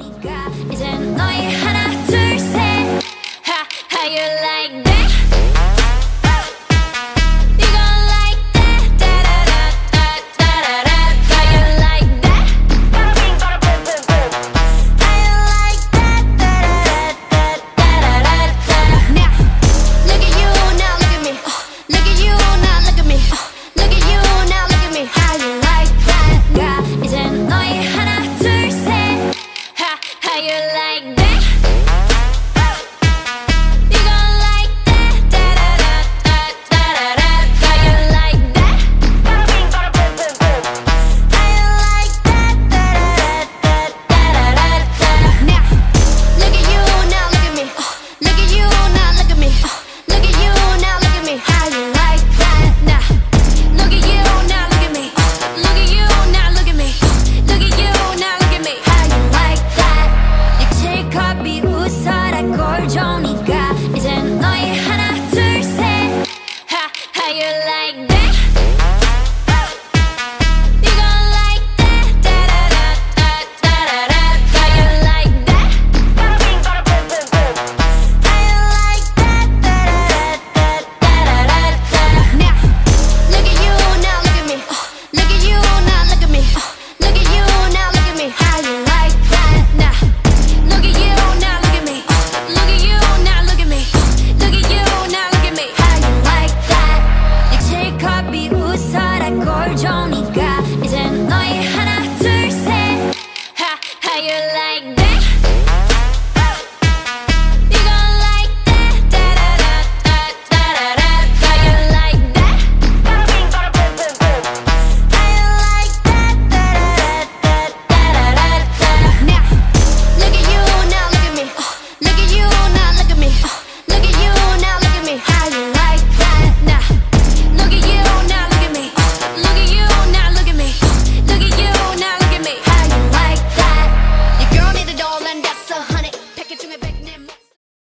좋으니까 이젠 너희 하나 둘셋 How you like that? You gon' like that? Da-da-da-da-da-da-da. How you like that? How you like that? Da-da-da-da-da-da-da. Now, look at you, now look at me. Look at you, now look at me. Look at you, now look at me. How you like that? 가 이젠 너희 하나 둘셋 How you like that? You gon' like that? Da-da-da-da-da-da-da. How you like that? How you like that? Da-da-da-da-da-da-da. Now, look at you, now look at me. Look at you, now look at me. Look at you, now look at me. How you like that? Now, look at you, now look at me. Look at you, now look at me. Look at you, now look at me. How you like that? ricevere 웃어라 꼴 좋으니까 이젠 너희 하나 둘셋 How you like that? You gon' like that? Da-da-da-da-da-da. How you like that? How you like that? Da-da-da-da-da-da-da. Now, look at you, now look at me. Look at you, now look at me. Look at you, now look at me. How you like that? Now, look at you, now look at me. Look at you, now look at me. Look at you, now look at me. How you like that? ricevere 웃어라 꼴 좋으니까 이젠 너희 하나 둘셋 How you like that?